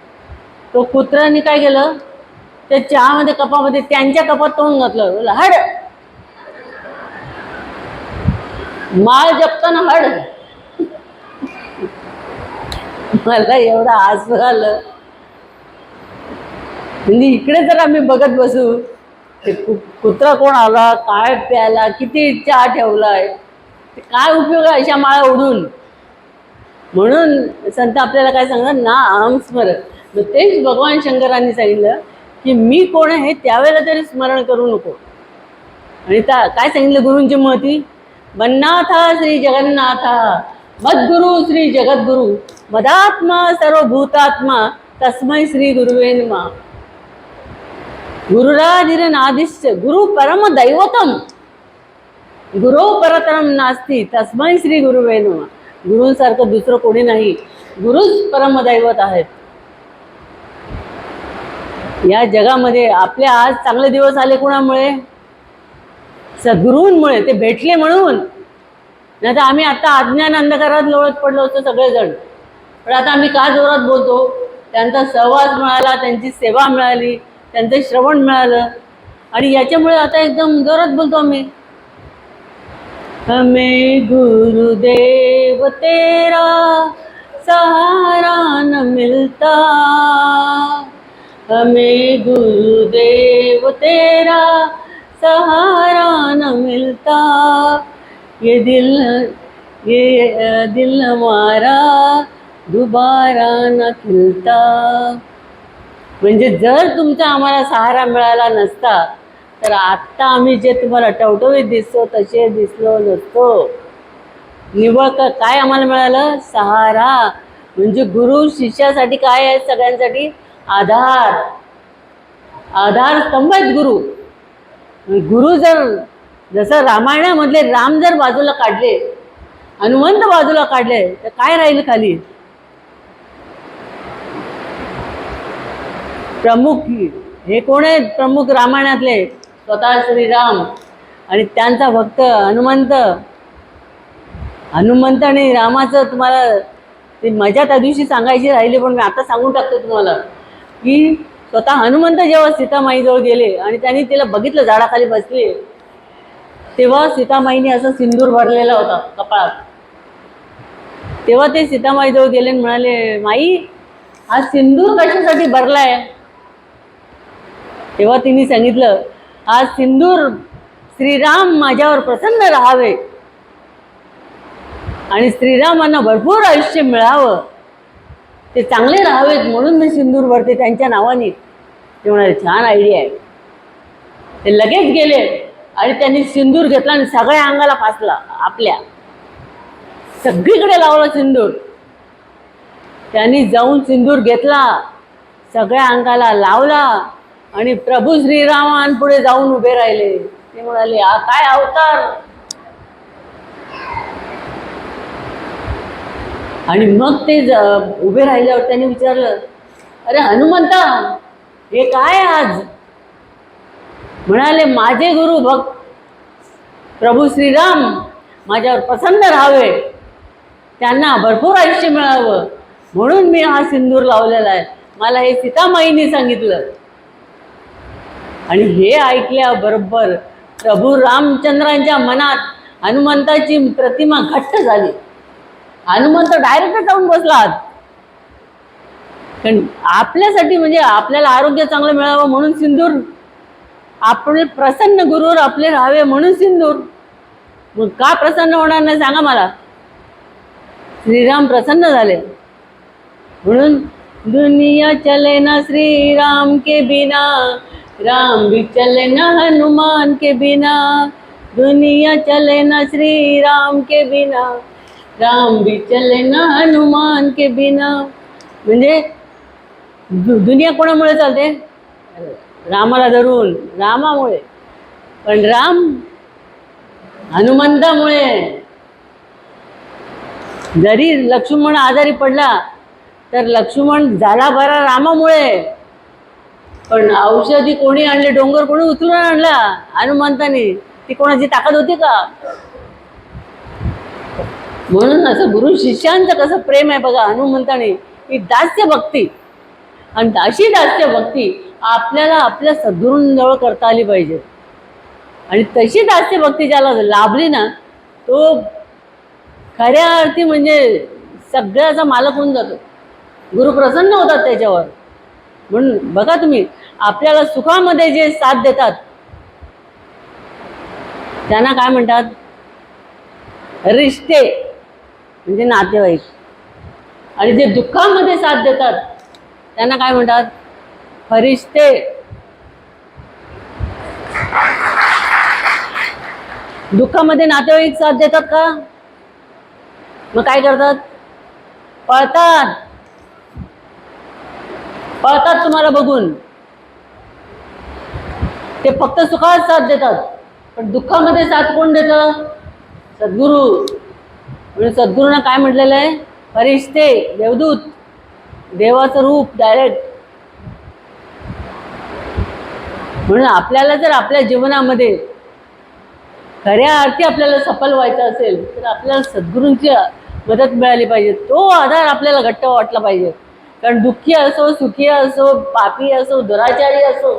तो कुत्र्याने काय केलं, त्या चहामध्ये कपामध्ये त्यांच्या कपात तोंड घातलं. हड, माळ जपताना हड. मला एवढं हसू आलं. म्हणजे इकडे जर आम्ही बघत बसू ते कुत्रा कोण आला, काय प्याला, किती चहा ठेवलाय, ते काय उपयोग आहे अशा माळा ओढून. म्हणून संत आपल्याला काय सांगतात ना, अहम स्मरण. मग तेच भगवान शंकरांनी सांगितलं की मी कोण आहे त्यावेळेला तरी स्मरण करू नको. आणि काय सांगितलं गुरूंची महती, मन्नाथा श्री जगन्नाथा मद्गुरु श्री जगद्गुरु मदात्मा सर्वभूतात्मा तस्मै श्री गुरुवे नमः. गुरुराधिरनादिश्च गुरु परम दैवतम गुरो परतरम नास्ती तस्मै श्री गुरुवे नमः. गुरूंसारखं दुसरं कोणी नाही, गुरुच परमदैवत आहेत. या जगामध्ये आपले आज चांगले दिवस आले कुणामुळे, सद्गुरूंमुळे. ते भेटले म्हणून, नाही तर आम्ही आता अज्ञान अंधकारात लोळत पडलो होतो सगळेजण. पण आता आम्ही का जोरात बोलतो, त्यांचा सहवास मिळाला, त्यांची सेवा मिळाली, त्यांचं श्रवण मिळालं, आणि याच्यामुळे आता एकदम जोरात बोलतो आम्ही. हमें गुरुदेव तेरा सहारा न मिलता, हमें गुरुदेव तेरा सहारा न मिलता, ये दिल हमारा दोबारा न खिलता. म्हणजे जर तुमचा आम्हाला सहारा मिळाला नसता तर आत्ता आम्ही जे तुम्हाला टवटवीत दिसतो तसे दिसलो नसतो. निवळ काय आम्हाला मिळालं, सहारा. म्हणजे गुरु शिष्यासाठी काय आहे, सगळ्यांसाठी आधार. आधार स्तंभ आहेत गुरु. गुरु जर जसं रामायणामधले राम जर बाजूला काढले, हनुमंत बाजूला काढले, तर काय राहील खाली. प्रमुख हे कोण आहेत, प्रमुख रामायणातले स्वतः श्रीराम आणि त्यांचा भक्त हनुमंत. हनुमंत आणि रामाचं तुम्हाला ती मजा त्या दिवशी सांगायची राहिली, पण मी आता सांगून टाकतो तुम्हाला की स्वतः हनुमंत जेव्हा सीतामाईजवळ गेले आणि त्यांनी तिला बघितलं झाडाखाली बसली, तेव्हा सीतामाईने असं सिंदूर भरलेला होता कपाळात. तेव्हा ते सीतामाईजवळ गेले आणि म्हणाले, माई हा सिंदूर कशासाठी भरलाय. तेव्हा तिने सांगितलं, हा सिंदूर श्रीराम माझ्यावर प्रसन्न राहावे आणि श्रीरामांना भरपूर आयुष्य मिळावं, ते चांगले राहावेत म्हणून मी सिंदूर भरते त्यांच्या नावाने. ते म्हणाले छान आयडिया आहे. ते लगेच गेले आणि त्यांनी सिंदूर घेतला आणि सगळ्या अंगाला फासला, आपल्या सगळीकडे लावला सिंदूर. त्यांनी जाऊन सिंदूर घेतला, सगळ्या अंगाला लावला आणि प्रभू श्रीरामांपुढे जाऊन उभे राहिले. ते म्हणाले हा काय अवतार. आणि मग ते उभे राहिल्यावर त्यांनी विचारलं, अरे हनुमंता हे काय आज. म्हणाले माझे गुरु भक्त प्रभू श्रीराम माझ्यावर प्रसन्न राहावे, त्यांना भरपूर आयुष्य मिळावं म्हणून मी हा सिंदूर लावलेला आहे. मला हे सीतामाईने सांगितलं. आणि हे ऐकल्याबरोबर प्रभू रामचंद्रांच्या मनात हनुमंताची प्रतिमा घट्ट झाली. हनुमंत डायरेक्ट जाऊन बसला. कारण आपल्यासाठी म्हणजे आपल्याला आरोग्य चांगलं मिळावं म्हणून सिंदूर, आपले प्रसन्न गुरुवर आपले राहावे म्हणून सिंदूर. मग का प्रसन्न होणार नाही सांगा मला. श्रीराम प्रसन्न झाले म्हणून दुनिया चले ना श्री राम के बिना, राम भी चले ना हनुमान के बिना. दुनिया चले ना श्री राम के बिना, राम भी चले ना हनुमान के बिना. म्हणजे दुनिया कोणामुळे चालते, रामाला धरून, रामामुळे. पण राम हनुमंतामुळे. जरी लक्ष्मण आजारी पडला तर लक्ष्मण झाला बरा रामामुळे. पण औषधी कोणी आणले, डोंगर कोणी उचलून आणला, हनुमंताने. ती कोणाची ताकद होती का. म्हणून असं गुरु शिष्यांचं कसं प्रेम आहे बघा हनुमंताने. ही दास्य भक्ती, आणि अशी दास्य भक्ती आपल्याला आपल्या सद्गुरूंजवळ करता आली पाहिजे. आणि तशी दास्य भक्ती ज्याला लाभली ना, तो खऱ्या अर्थी म्हणजे सगळ्याचा मालक होऊन जातो. गुरु प्रसन्न होतात त्याच्यावर. म्हणून बघा तुम्ही, आपल्याला सुखामध्ये जे साथ देतात त्यांना काय म्हणतात? रिश्ते म्हणजे नातेवाईक. आणि जे दुःखामध्ये साथ देतात त्यांना काय म्हणतात? फरिश्ते. दुःखामध्ये नातेवाईक साथ देतात का? मग काय करतात? पळतात. पळतात तुम्हाला बघून. ते फक्त सुखात साथ देतात, पण दुःखामध्ये साथ कोण देतं? सद्गुरू. म्हणजे सद्गुरूंना काय म्हटलेलं आहे? फरिश्ते, देवदूत, देवाचं रूप डायरेक्ट. म्हणून आपल्याला जर आपल्या जीवनामध्ये खऱ्या अर्थी आपल्याला सफल व्हायचं असेल तर आपल्याला सद्गुरूंची मदत मिळाली पाहिजे. तो आधार आपल्याला घट्ट वाटला पाहिजे. कारण दुःखी असो, सुखी असो, पापी असो, दुराचारी असो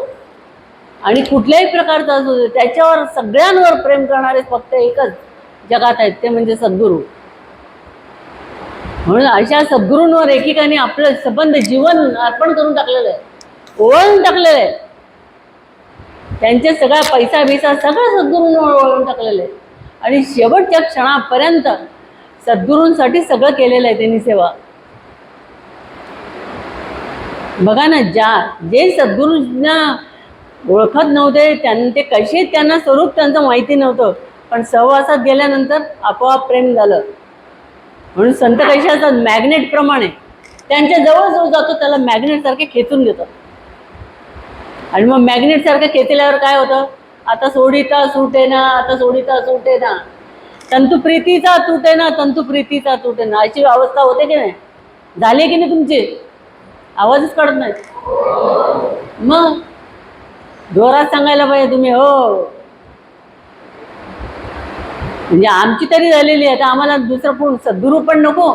आणि कुठल्याही प्रकारचा असो, त्याच्यावर सगळ्यांवर प्रेम करणारे फक्त एकच जगात आहेत, ते म्हणजे सद्गुरू. म्हणून अशा सद्गुरूंवर एकेकाने आपलं संबंध जीवन अर्पण करून टाकलेलं आहे, ओवाळून टाकलेलं आहे. त्यांचे सगळा पैसा बिसा सगळं सद्गुरूंवर ओवाळून टाकलेलं आहे. आणि शेवटच्या क्षणापर्यंत सद्गुरूंसाठी सगळं केलेलं आहे त्यांनी सेवा. बघा ना, जे सद्गुरूंना ओळखत नव्हते ते कसे, त्यांना स्वरूप त्यांचं माहिती नव्हतं, पण सहवासात गेल्यानंतर आपोआप प्रेम झालं. म्हणून संत कसे असतात? मॅग्नेट प्रमाणे. त्यांच्या जवळ जो जातो त्याला मॅग्नेट सारखे खेचून घेतात. आणि मग मॅग्नेट सारखं खेचल्यावर काय होतं? आता सोडिता सुटे ना, आता सोडिता सुटे ना, तंतुप्रीतीचा तुटे ना, तंतुप्रीतीचा तुटे ना, अशी अवस्था होते की नाही? झाली की नाही तुमची? आवाजच काढत नाही. मग जोरात सांगायला पाहिजे तुम्ही, हो. म्हणजे आमची तरी झालेली आहे. आता आम्हाला दुसरं कोण, सद्गुरू पण नको,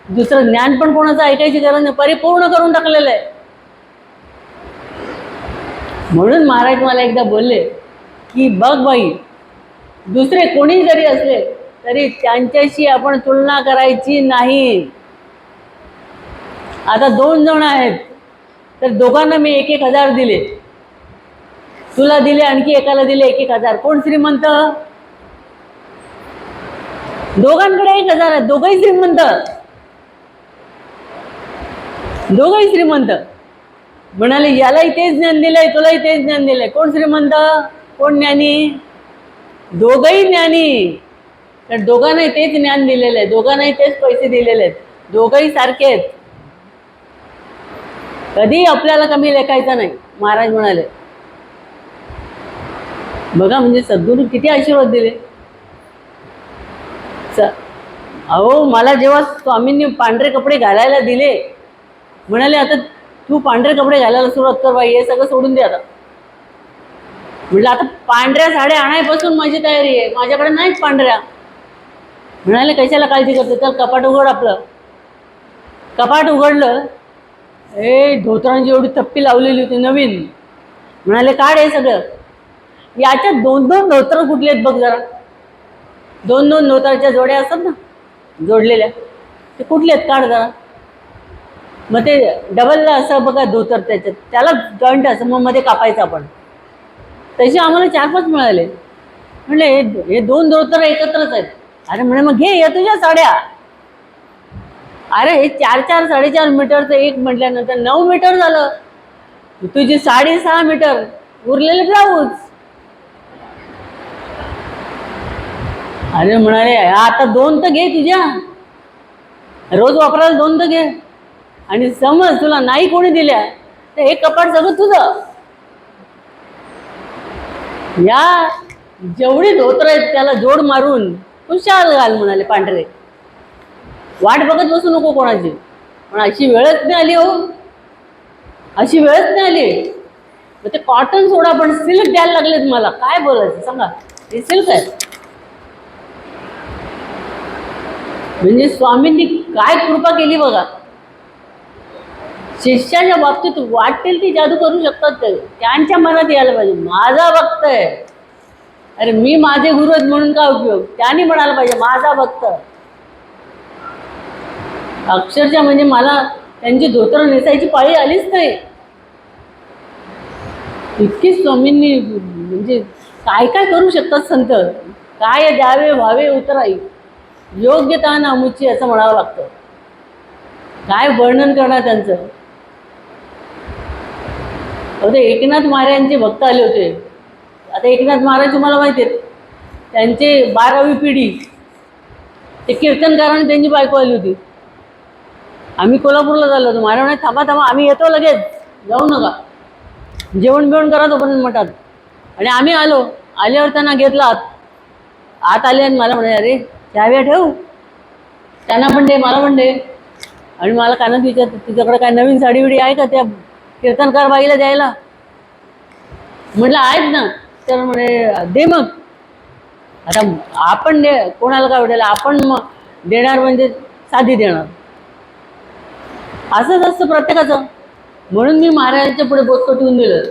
दुसरं ज्ञान पण कोणाचं ऐकायची गरज नाही, परिपूर्ण करून टाकलेलं आहे. म्हणून महाराज मला एकदा बोलले की बघ बाई, दुसरे कोणी जरी असले तरी त्यांच्याशी आपण तुलना करायची नाही. आता 2 जण आहेत तर दोघांना मी 1,000 दिले, तुला दिले, आणखी एकाला दिले 1,000. कोण श्रीमंत? दोघांकडे 1,000 आहे, दोघंही श्रीमंत. दोघंही श्रीमंत. म्हणाले यालाही तेच ज्ञान दिलंय, तुलाही तेच ज्ञान दिलंय. कोण श्रीमंत, कोण ज्ञानी? दोघंही ज्ञानी. तर दोघांनाही तेच ज्ञान दिलेलं आहे, दोघांनाही तेच पैसे दिलेले आहेत, दोघंही सारखे आहेत. कधी आपल्याला कमी लेखायचं नाही, महाराज म्हणाले. बघा म्हणजे सद्गुरू किती आशीर्वाद दिले. अहो, मला जेव्हा स्वामींनी पांढरे कपडे घालायला दिले, म्हणाले आता तू पांढरे कपडे घालायला सुरुवात कर बाई, हे सगळं सोडून दे आता. म्हटलं आता पांढऱ्या साड्या आणायपासून माझी तयारी आहे, माझ्याकडे नाहीच पांढऱ्या. म्हणाले कशाला काळजी करते, चल कपाट उघड आपलं. कपाट उघडलं, धोतरांची एवढी तप्पी लावलेली होती नवीन. म्हणाले काढ हे सगळं. याच्यात 2-2 धोतर कुठले आहेत बघ जरा. 2-2 धोतराच्या जोड्या असतात ना जोडलेल्या, ते कुठले आहेत काढ जरा. मग ते डबल असं बघा धोतर, त्याला जॉईंट असं, मग मध्ये कापायचं आपण. तसे आम्हाला 4-5 मिळाले. म्हणले हे 2 धोतर एकत्रच आहेत. अरे म्हणे मग घे या तुझ्या साड्या. अरे हे 4-4 4.5 मीटरचं एक म्हटल्यानंतर 9 मीटर झालं. तुझी 6.5 मीटर उरलेले ब्लाऊज. अरे म्हणाले आता 2 तर घे तुझ्या, रोज वापरायला 2 तर घे. आणि समज तुला नाही कोणी दिल्या तर हे कपाट सगळं तुझं. या जेवढी धोतर आहेत त्याला जोड मारून खुशाल घाल म्हणाले पांढरे. वाट बघत बसू नको कोणाची. पण अशी वेळच नाही आली हो, अशी वेळच नाही आली. मग ते कॉटन सोडा पण सिल्क द्यायला लागलेत मला. काय बोलायचं सांगा, हे सिल्क आहे. म्हणजे स्वामींनी काय कृपा केली बघा. शिष्याच्या बाबतीत वाटेल ती जादू करू शकतात ते. त्यांच्या मनात यायला पाहिजे माझा भक्त आहे. अरे मी माझे गुरु आहेत म्हणून काय उपयोग, त्यांनी म्हणायला पाहिजे माझा भक्त. अक्षरशः म्हणजे मला त्यांची धोतर नेसायची पाळी आलीच नाही. इतकी स्वामींनी म्हणजे काय काय करू शकतात संत, काय द्यावे व्हावे उतराई, योग्यता नामुची असं म्हणावं लागतं. काय वर्णन करणार त्यांचं. ते एकनाथ महाराजांचे भक्त आले होते. आता एकनाथ महाराज तुम्हाला माहिती आहेत, त्यांचे 12वी पिढी ते कीर्तनकाराने त्यांची बायको आली होती. आम्ही कोल्हापूरला झालो होतो. महाराज म्हणे थांबा थांबा, आम्ही येतो लगेच, जाऊ नका, जेवण बिवण करा तोपर्यंत म्हणतात. आणि आम्ही आल्यावर त्यांना घेतला आत आले आणि मला म्हणे अरे चाव्या ठेवू, त्यांना पण दे मला पण दे. आणि मला कानात विचार तुझ्याकडे काय नवीन साडी बिडी आहे का त्या कीर्तनकार बाईला द्यायला. म्हटलं आहेत ना. तर म्हणे दे मग. आता आपण कोणाला काय वाटेल, आपण देणार म्हणजे साधी देणार, असंच असतं प्रत्येकाचं. म्हणून मी महाराजांच्या पुढे बोचकं ठेवून दिलं,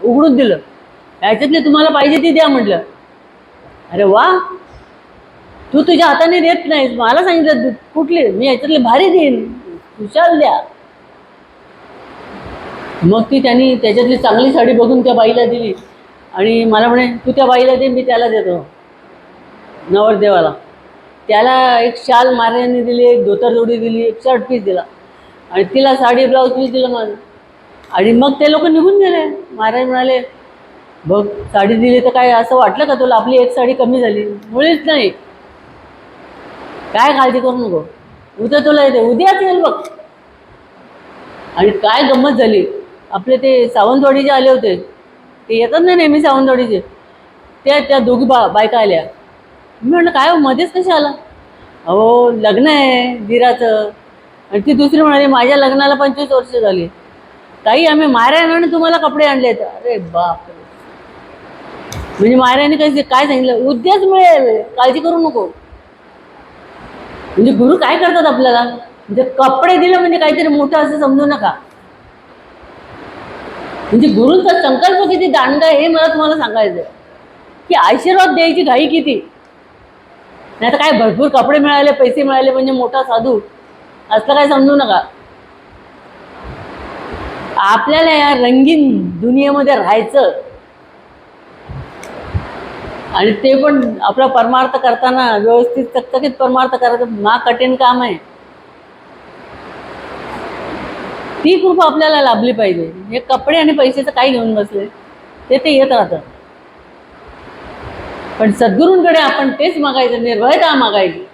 उघडून दिलं, ह्याच्यातले तुम्हाला पाहिजे ती द्या म्हटलं. अरे वा, तू तुझ्या हाताने देत नाहीस, मला सांगितलं कुठली, मी ह्याच्यातले भारी देईन, खुशाल द्या. मग ती त्यांनी त्याच्यातली चांगली साडी बघून त्या बाईला दिली आणि मला म्हणे तू त्या बाईला दे, मी त्याला देतो नवरदेवाला. त्याला एक शाल महाराजांनी दिली, एक धोतर जोडी दिली, एक शर्ट पीस दिला आणि तिला साडी ब्लाऊज पीस दिलं माझं. आणि मग ते लोक निघून गेले. महाराज म्हणाले बघ साडी दिली तर काय असं वाटलं का तुला आपली एक साडी कमी झाली? मुळीच नाही, काय काळजी करू नको, उद्या तुला येते, उद्याच येईल बघ. आणि काय गंमत झाली, आपले ते सावंतवाडीचे आले होते, ते येतात ना नेहमी सावंतवाडीचे, त्या दोघी बायका आल्या. मी म्हटलं काय हो मध्येच कशा आला? अहो लग्न आहे दिराचं. आणि ती दुसरी म्हणाली माझ्या लग्नाला 25 वर्ष झाली ताई, आम्ही महाराजांनी तुम्हाला कपडे आणलेत. अरे बापरे, म्हणजे महाराजांनी काय सांगितलं, उद्याच मिळेल, काळजी करू नको. म्हणजे गुरु काय करतात आपल्याला, म्हणजे कपडे दिलं म्हणजे काहीतरी मोठं असं समजू नका. म्हणजे गुरूंचा संकल्प किती दांडगा आहे हे मला तुम्हाला सांगायचं आहे, की आशीर्वाद द्यायची घाई किती. नाही तर काय भरपूर कपडे मिळाले, पैसे मिळाले म्हणजे मोठा साधू असलं काय समजू नका. आपल्याला या रंगीन दुनियेमध्ये राहायचं आणि ते पण आपला परमार्थ करताना व्यवस्थित चकचकीत परमार्थ करायचं कठीण काम आहे. ती कृपा आपल्याला लाभली पाहिजे. हे कपडे आणि पैशाचं काही घेऊन बसले ते येत राहतं. पण सद्गुरूंकडे आपण तेच मागायचं, निर्भयता मागायची,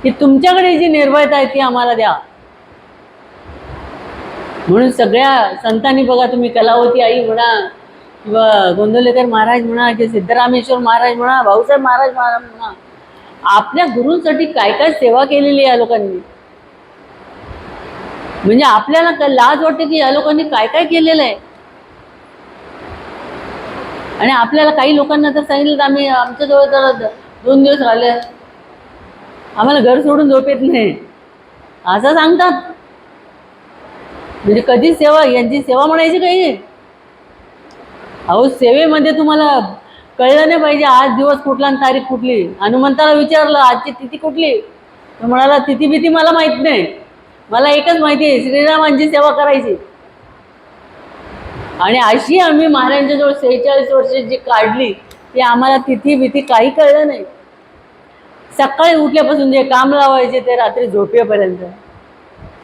की तुमच्याकडे जी निर्भयता आहे ती आम्हाला द्या. म्हणून सगळ्या संतांनी बघा, तुम्ही कलावती आई म्हणा किंवा गोंदवलेकर महाराज म्हणा किंवा सिद्धरामेश्वर महाराज म्हणा, भाऊसाहेब महाराज म्हणा, आपल्या गुरूंसाठी काय काय सेवा केलेली आहे या लोकांनी. म्हणजे आपल्याला लाज वाटते की या लोकांनी काय काय केलेलं आहे. आणि आपल्याला काही लोकांना तर सांगितलं, आम्ही आमच्याजवळ तर 2 दिवस राहिले, आम्हाला घर सोडून झोप येत नाही असं सांगतात. म्हणजे कधी सेवा, यांची सेवा म्हणायची काही. अहो सेवेमध्ये तुम्हाला कळलं नाही पाहिजे आज दिवस कुठला आणि तारीख कुठली. हनुमंताला विचारलं आजची तिथी कुठली, तो म्हणाला तिथी बिथी मला माहीत नाही, मला एकच माहिती आहे श्रीरामांची सेवा करायची. आणि अशी आम्ही महाराजांच्या जवळ 46 वर्ष जी काढली ती आम्हाला तिथी बिथी काही कळलं नाही. सकाळी उठल्यापासून जे काम लावायचे ते रात्री झोपेपर्यंत,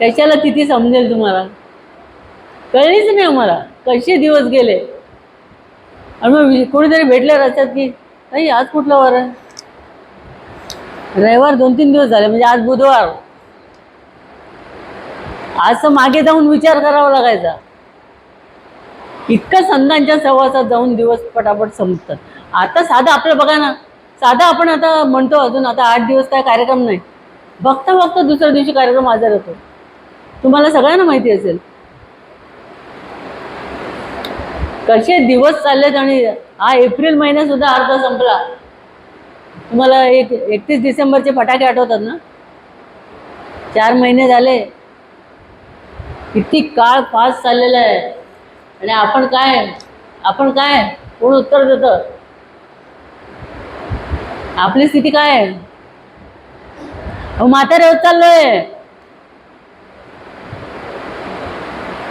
कशाला तिथी समजेल तुम्हाला, कळलीच नाही आम्हाला कसे दिवस गेले. आणि मग कोणीतरी भेटले रस्त्यात की ताई आज कुठला वार आहे, रविवार 2-3 दिवस झाले म्हणजे आज बुधवार. असं मागे जाऊन विचार करावा लागायचा. इतकं संतांच्या सहवासात जाऊन दिवस पटापट संपतात. आता साधं आपलं बघा ना, साधं आपण आता म्हणतो अजून आता 8 दिवस काय कार्यक्रम नाही, बघता बघता दुसऱ्या दिवशी कार्यक्रम हजर होतो. तुम्हाला सगळ्यांना माहिती असेल कसे दिवस चाललेत. आणि हा एप्रिल महिना सुद्धा अर्धा संपला. तुम्हाला 31 डिसेंबरचे फटाके आठवतात ना, 4 महिने झाले. किती काळ फास्ट चाललेला आहे. आणि आपण काय कोण उत्तर देतं, आपली स्थिती काय आहे. म्हातारे होत चाललोय.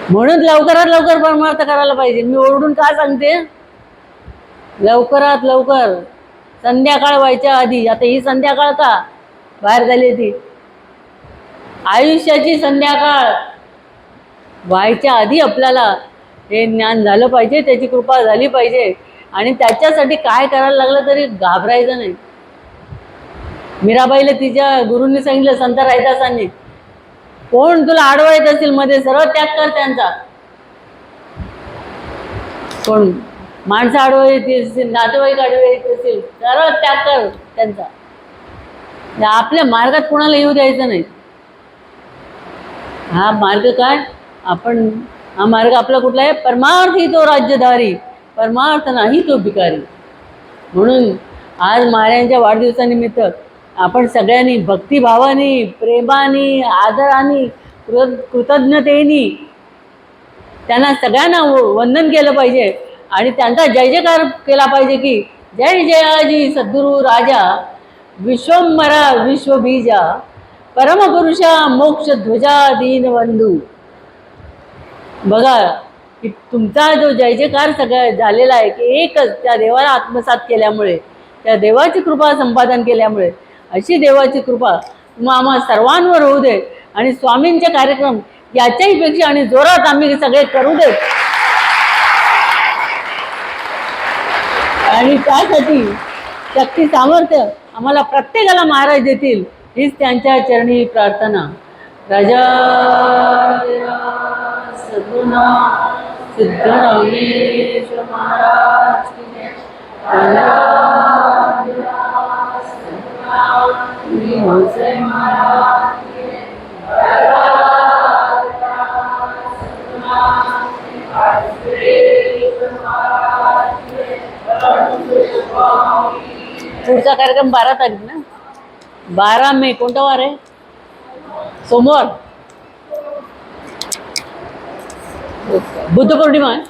म्हणून लवकरात लवकर परमार्थ करायला पाहिजे. मी ओरडून का सांगते, लवकरात लवकर संध्याकाळ व्हायच्या आधी, आता ही संध्याकाळ का बाहेर झाली ती, आयुष्याची संध्याकाळ व्हायच्या आधी आपल्याला हे ज्ञान झालं पाहिजे, त्याची कृपा झाली पाहिजे. आणि त्याच्यासाठी काय करायला लागलं तरी घाबरायचं नाही. मीराबाईला तिच्या गुरूंनी सांगितलं, संत रायदासांनी, कोण तुला आडवा येत असेल मध्ये, सरळ त्याग कर त्यांचा. कोण माणसं आडवं येत असेल, नातेवाईक आडवे येत असेल, सरळ त्याग कर त्यांचा. आपल्या मार्गात कोणाला येऊ द्यायचं नाही. हा मार्ग काय, हा मार्ग आपला कुठला आहे, परमार्थी तो राज्यधारी, परमार्थ नाही तो भिकारी. म्हणून आज महाराजांच्या वाढदिवसानिमित्त आपण सगळ्यांनी भक्तिभावाने, प्रेमाने, आदराने, कृतज्ञतेने त्यांना सगळ्यांना वंदन केलं पाहिजे आणि त्यांचा जय जयकार केला पाहिजे की जय जयाजी सद्गुरु राजा विश्वंभरा विश्वबीजा परमपुरुषा मोक्ष ध्वजा दीनबंधू. बघा की तुमचा जो जय जयकार सगळा झालेला आहे की एकच त्या देवाला आत्मसात केल्यामुळे, त्या देवाची कृपा संपादन केल्यामुळे, अशी देवाची कृपा आम्हा सर्वांवर होऊ दे आणि स्वामींचे कार्यक्रम याच्याही पेक्षा आणि जोरात आम्ही सगळे करू देत. आणि त्यासाठी शक्ती सामर्थ्य आम्हाला प्रत्येकाला महाराज देतील, हीच त्यांच्या चरणी प्रार्थना. राजा सद्गुरुनाथ सिद्धरामेश्वर महाराज की जय. पुढचा कार्यक्रम 12 तारीख ना, 12 मे. कोणता वार आहे? सोमवार, बुद्ध पौर्णिमा आहे.